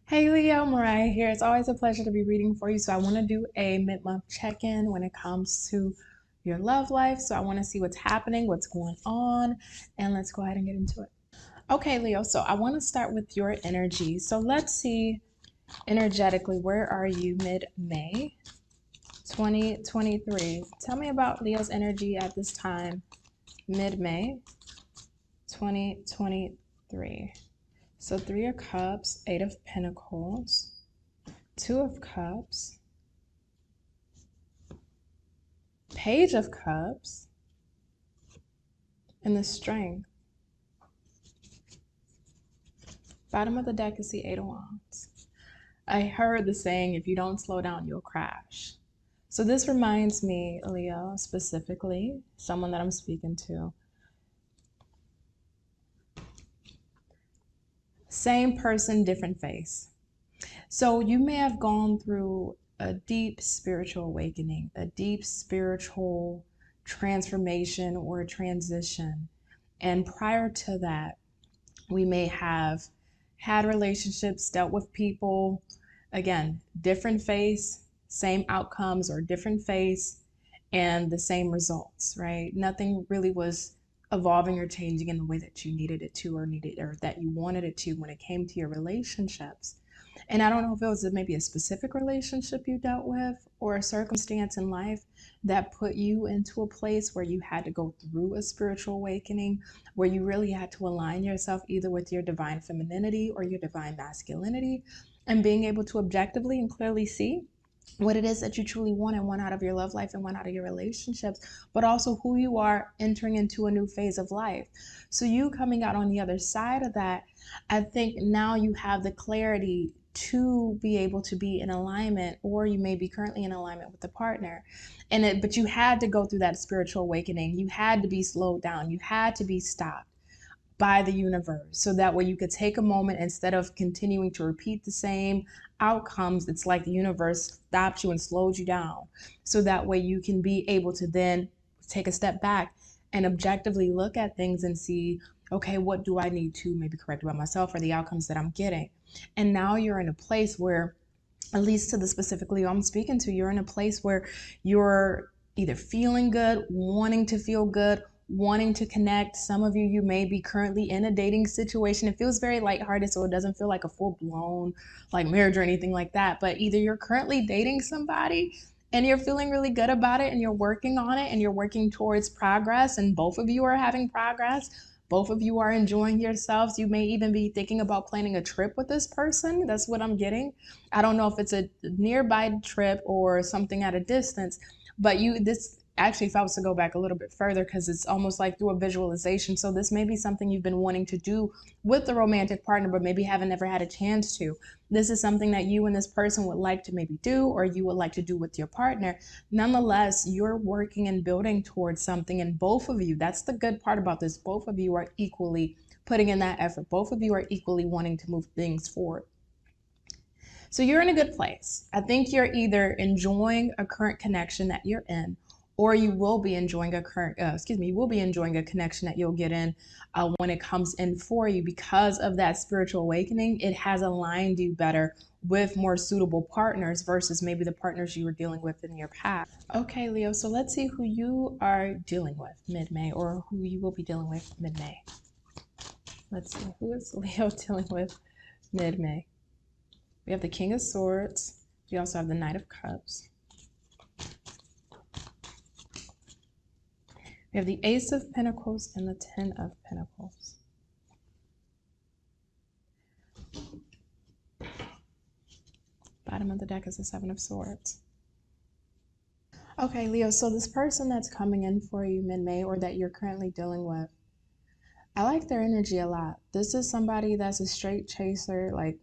Hey Leo, Mariah here. It's always a pleasure to be reading for you. So I want to do a mid-month check-in when it comes to your love life. So I want to see what's happening, what's going on, and let's go ahead and get into it. Okay, Leo, so I want to start with your energy. So let's see energetically, where are you mid-May 2023? Tell me about Leo's energy at this time, mid-May 2023. So Three of Cups, Eight of Pentacles, Two of Cups, Page of Cups, and the Strength. Bottom of the deck is the Eight of Wands. I heard the saying, if you don't slow down, you'll crash. So this reminds me, Leo, specifically, someone that I'm speaking to. Same person, different face. So you may have gone through a deep spiritual awakening, a deep spiritual transformation or transition. And prior to that, we may have had relationships, dealt with people, again, different face, same outcomes, or different face and the same results, right? Nothing really was evolving or changing in the way that you needed it to or that you wanted it to when it came to your relationships. And I don't know if it was maybe a specific relationship you dealt with or a circumstance in life that put you into a place where you had to go through a spiritual awakening, where you really had to align yourself either with your divine femininity or your divine masculinity, and being able to objectively and clearly see what it is that you truly want and want out of your love life and want out of your relationships, but also who you are entering into a new phase of life. So you coming out on the other side of that, I think now you have the clarity to be able to be in alignment, or you may be currently in alignment with the partner. But you had to go through that spiritual awakening. You had to be slowed down. You had to be stopped by the universe, so that way you could take a moment instead of continuing to repeat the same outcomes. It's like the universe stopped you and slowed you down, so that way you can be able to then take a step back and objectively look at things and see, okay, what do I need to maybe correct about myself or the outcomes that I'm getting. And now you're in a place where, at least to the specifically I'm speaking to, you're in a place where you're either feeling good, wanting to feel good, wanting to connect. Some of you may be currently in a dating situation. It feels very lighthearted, so it doesn't feel like a full-blown like marriage or anything like that. But either you're currently dating somebody and you're feeling really good about it and you're working on it and you're working towards progress, and both of you are having progress. Both of you are enjoying yourselves. You may even be thinking about planning a trip with this person. That's what I'm getting. I don't know if it's a nearby trip or something at a distance, but this actually, if I was to go back a little bit further, because it's almost like through a visualization. So this may be something you've been wanting to do with the romantic partner, but maybe haven't ever had a chance to. This is something that you and this person would like to maybe do, or you would like to do with your partner. Nonetheless, you're working and building towards something, and both of you, that's the good part about this, both of you are equally putting in that effort. Both of you are equally wanting to move things forward. So you're in a good place. I think you're either enjoying a current connection that you're in, or you will be enjoying you will be enjoying a connection that you'll get in when it comes in for you, because of that spiritual awakening. It has aligned you better with more suitable partners versus maybe the partners you were dealing with in your past. Okay, Leo, so let's see who you are dealing with mid-May, or who you will be dealing with mid-May. Let's see, who is Leo dealing with mid-May? We have the King of Swords. We also have the Knight of Cups. We have the Ace of Pentacles and the Ten of Pentacles. Bottom of the deck is the Seven of Swords. Okay, Leo, so this person that's coming in for you mid-May, or that you're currently dealing with, I like their energy a lot. This is somebody that's a straight chaser. Like,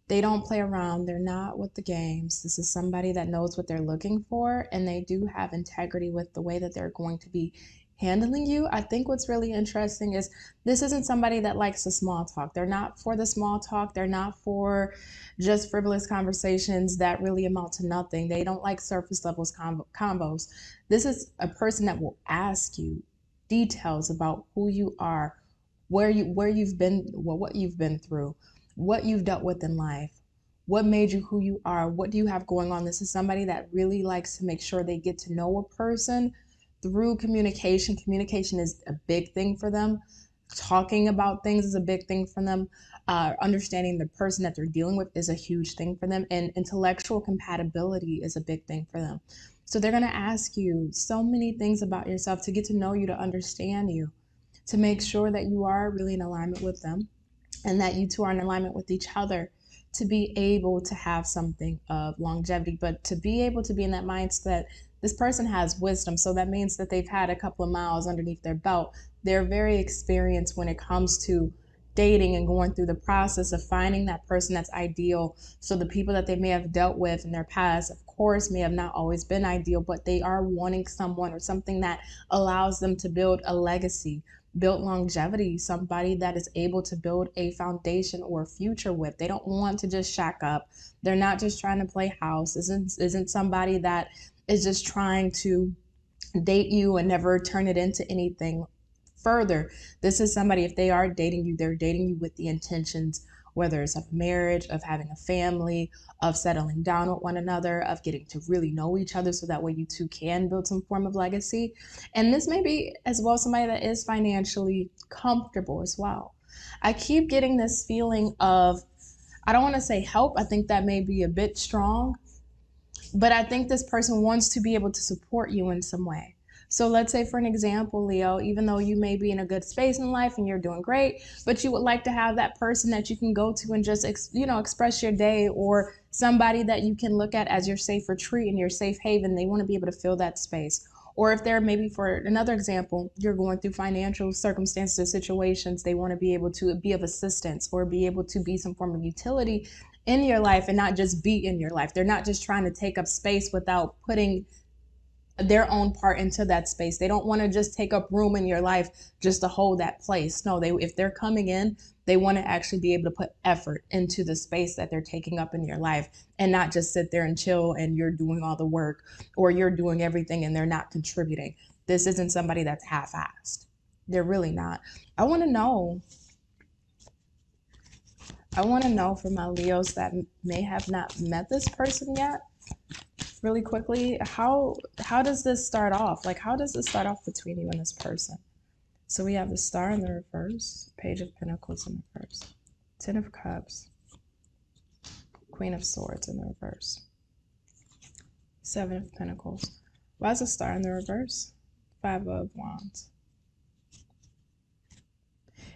they don't play around. They're not with the games. This is somebody that knows what they're looking for, and they do have integrity with the way that they're going to be handling you. I think what's really interesting is this isn't somebody that likes the small talk. They're not for the small talk. They're not for just frivolous conversations that really amount to nothing. They don't like surface levels combos. This is a person that will ask you details about who you are, where you've been, what you've been through, what you've dealt with in life, What made you who you are? What do you have going on? This is somebody that really likes to make sure they get to know a person through communication. Communication is a big thing for them. Talking about things is a big thing for them. Understanding the person that they're dealing with is a huge thing for them. And intellectual compatibility is a big thing for them. So they're going to ask you so many things about yourself to get to know you, to understand you, to make sure that you are really in alignment with them and that you two are in alignment with each other, to be able to have something of longevity, but to be able to be in that mindset. This person has wisdom, so that means that they've had a couple of miles underneath their belt. They're very experienced when it comes to dating and going through the process of finding that person that's ideal. So the people that they may have dealt with in their past, of course, may have not always been ideal, but they are wanting someone or something that allows them to build a legacy, build longevity, somebody that is able to build a foundation or a future with. They don't want to just shack up. They're not just trying to play house. Isn't somebody that is just trying to date you and never turn it into anything further. This is somebody, if they are dating you, they're dating you with the intentions, whether it's of marriage, of having a family, of settling down with one another, of getting to really know each other so that way you two can build some form of legacy. And this may be as well somebody that is financially comfortable as well. I keep getting this feeling of, I don't want to say help, I think that may be a bit strong, but I think this person wants to be able to support you in some way. So let's say, for an example, Leo, even though you may be in a good space in life and you're doing great, but you would like to have that person that you can go to and just, express your day, or somebody that you can look at as your safe retreat and your safe haven. They want to be able to fill that space. Or if they're, maybe for another example, you're going through financial circumstances or situations, they want to be able to be of assistance or be able to be some form of utility in your life and not just be in your life. They're not just trying to take up space without putting their own part into that space. They don't want to just take up room in your life just to hold that place. No, if they're coming in, they want to actually be able to put effort into the space that they're taking up in your life, and not just sit there and chill and you're doing all the work or you're doing everything and they're not contributing. This isn't somebody that's half-assed. They're really not. I want to know for my Leos that may have not met this person yet, really quickly, how does this start off? Like, how does this start off between you and this person? So we have the Star in the reverse, Page of Pentacles in the reverse, Ten of Cups, Queen of Swords in the reverse, Seven of Pentacles. Why is the Star in the reverse? Five of Wands.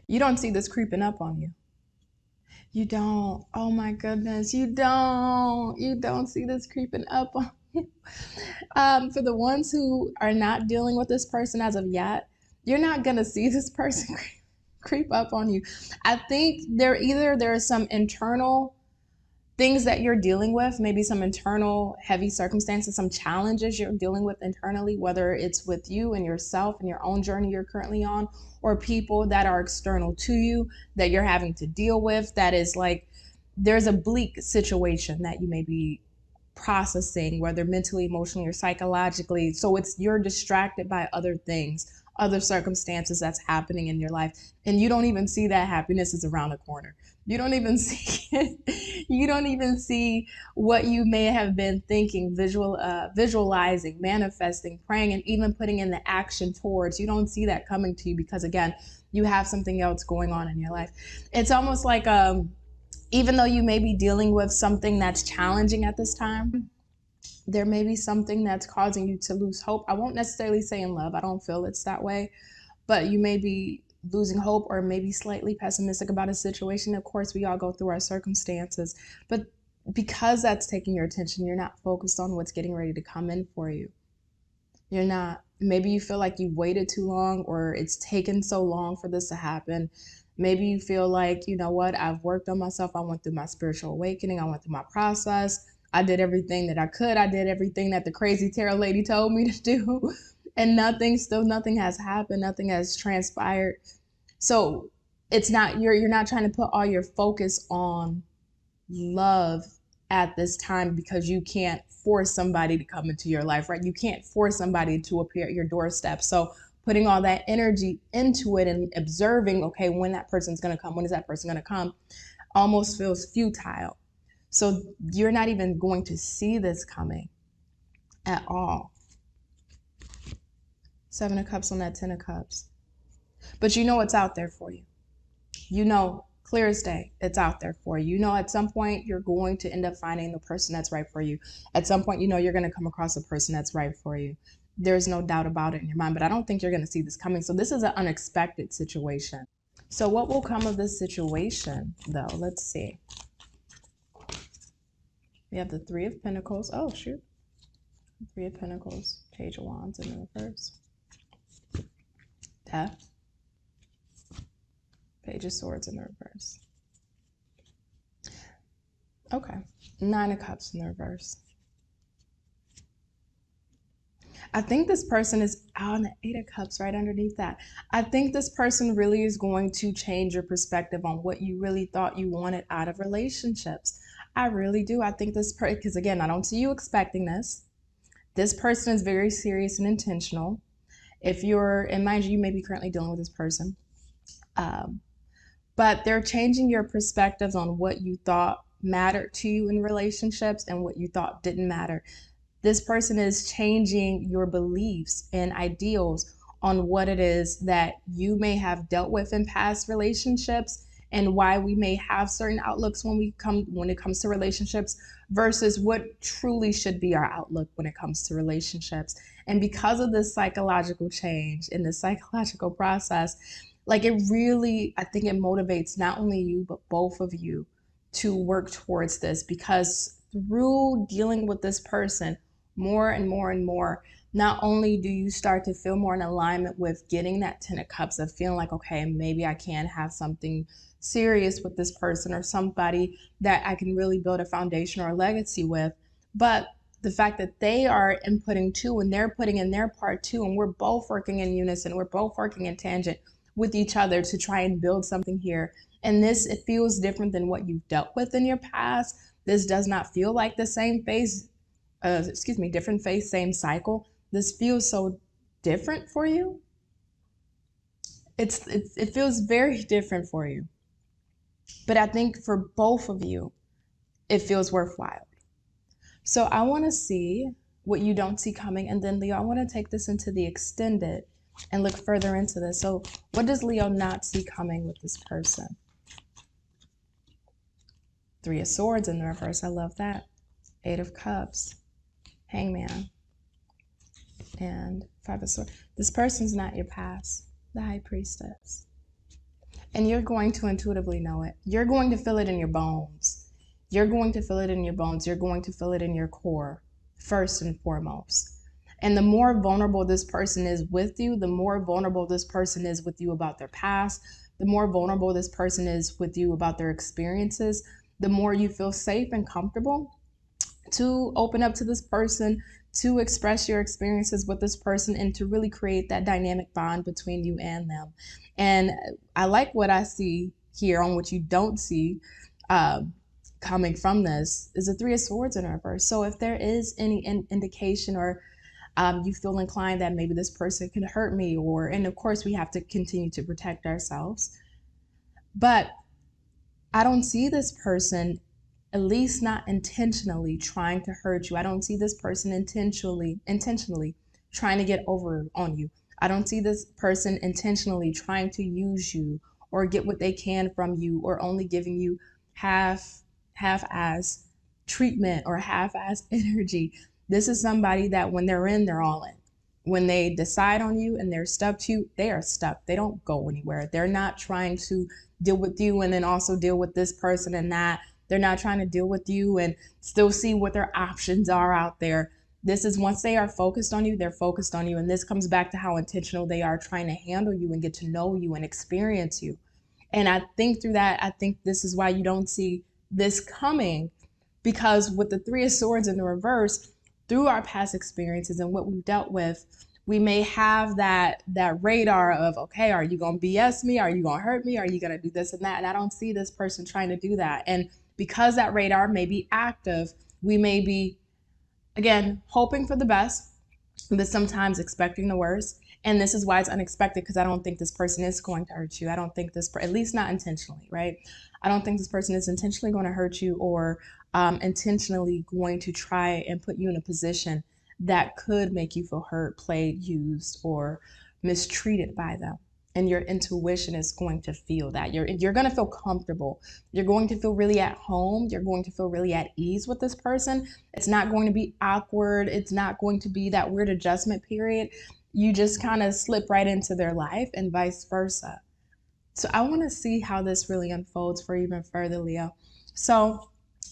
You don't see this creeping up on you. You don't. Oh my goodness, you don't see this creeping up on you. For the ones who are not dealing with this person as of yet, you're not gonna see this person creep up on you. I think there is some internal things that you're dealing with, maybe some internal heavy circumstances, some challenges you're dealing with internally, whether it's with you and yourself and your own journey you're currently on, or people that are external to you that you're having to deal with, that is like, there's a bleak situation that you may be processing, whether mentally, emotionally, or psychologically. So you're distracted by other things, other circumstances that's happening in your life, and you don't even see that happiness is around the corner. You don't even see it. You don't even see what you may have been thinking, visualizing, manifesting, praying, and even putting in the action towards. You don't see that coming to you because, again, you have something else going on in your life. It's almost like even though you may be dealing with something that's challenging at this time, there may be something that's causing you to lose hope. I won't necessarily say in love. I don't feel it's that way, but you may be losing hope or maybe slightly pessimistic about a situation. Of course, we all go through our circumstances, but because that's taking your attention, you're not focused on what's getting ready to come in for you. You're not. Maybe you feel like you've waited too long, or it's taken so long for this to happen. Maybe you feel like, you know what, I've worked on myself. I went through my spiritual awakening. I went through my process. I did everything that I could. I did everything that the crazy tarot lady told me to do. And nothing has happened. Nothing has transpired. So it's not, you're not trying to put all your focus on love at this time, because you can't force somebody to come into your life, right? You can't force somebody to appear at your doorstep. So putting all that energy into it and observing, okay, when that person's going to come, when is that person going to come, almost feels futile. So you're not even going to see this coming at all. 7 of Cups on that 10 of Cups. But you know it's out there for you. You know, clear as day, it's out there for you. You know, at some point, you're going to end up finding the person that's right for you. At some point, you know, you're going to come across a person that's right for you. There's no doubt about it in your mind, but I don't think you're going to see this coming. So this is an unexpected situation. So what will come of this situation, though? Let's see. We have the 3 of Pentacles. Oh, shoot. 3 of Pentacles, Page of Wands in the reverse. Death. Page of Swords in the reverse. Okay. 9 of Cups in the reverse. I think this person is on the 8 of Cups right underneath that. I think this person really is going to change your perspective on what you really thought you wanted out of relationships. I really do. I think this person, because again, I don't see you expecting this. This person is very serious and intentional. If you're, and mind you, you may be currently dealing with this person. But they're changing your perspectives on what you thought mattered to you in relationships and what you thought didn't matter. This person is changing your beliefs and ideals on what it is that you may have dealt with in past relationships and why we may have certain outlooks when it comes to relationships versus what truly should be our outlook when it comes to relationships. And because of this psychological change in the psychological process, like it really, I think it motivates not only you, but both of you to work towards this, because through dealing with this person more and more and more, not only do you start to feel more in alignment with getting that 10 of Cups of feeling like, okay, maybe I can have something serious with this person or somebody that I can really build a foundation or a legacy with, but the fact that they are inputting too and they're putting in their part too, and we're both working in unison, we're both working in tangent with each other to try and build something here. And this, it feels different than what you've dealt with in your past. This does not feel like the same phase, different phase, same cycle. This feels so different for you. It feels very different for you. But I think for both of you, it feels worthwhile. So I want to see what you don't see coming. And then Leo, I want to take this into the extended and look further into this. So what does Leo not see coming with this person? 3 of Swords in the reverse. I love that. 8 of Cups, Hangman, and 5 of Swords. This person's not your past, the High Priestess. And you're going to intuitively know it. You're going to feel it in your bones. You're going to feel it in your bones. You're going to feel it in your core, first and foremost. And the more vulnerable this person is with you, the more vulnerable this person is with you about their past, the more vulnerable this person is with you about their experiences, the more you feel safe and comfortable to open up to this person, to express your experiences with this person, and to really create that dynamic bond between you and them. And I like what I see here on what you don't see coming from this is the 3 of Swords in reverse. So if there is any indication or you feel inclined that maybe this person can hurt me, and of course we have to continue to protect ourselves, but I don't see this person, at least not intentionally, trying to hurt you. I don't see this person intentionally trying to get over on you. I don't see this person intentionally trying to use you or get what they can from you, or only giving you half-ass treatment or half-ass energy. This is somebody that when they're in, they're all in. When they decide on you and they're stuck to you, they are stuck. They don't go anywhere. They're not trying to deal with you and then also deal with this person and that. They're not trying to deal with you and still see what their options are out there. This is, once they are focused on you, they're focused on you. And this comes back to how intentional they are trying to handle you and get to know you and experience you. And I think through that, I think this is why you don't see this coming, because with the 3 of Swords in the reverse, through our past experiences and what we've dealt with, we may have that radar of, okay, are you going to BS me? Are you going to hurt me? Are you going to do this and that? And I don't see this person trying to do that. And because that radar may be active, we may be, again, hoping for the best, but sometimes expecting the worst. And this is why it's unexpected, because I don't think this person is going to hurt you. I don't think at least not intentionally, right? I don't think this person is intentionally going to hurt you or intentionally going to try and put you in a position that could make you feel hurt, played, used, or mistreated by them. And your intuition is going to feel that. You're going to feel comfortable. You're going to feel really at home. You're going to feel really at ease with this person. It's not going to be awkward. It's not going to be that weird adjustment period. You just kind of slip right into their life and vice versa. So I want to see how this really unfolds for you even further, Leo. So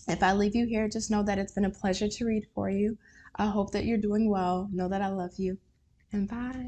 if I leave you here, just know that it's been a pleasure to read for you. I hope that you're doing well. Know that I love you. And bye.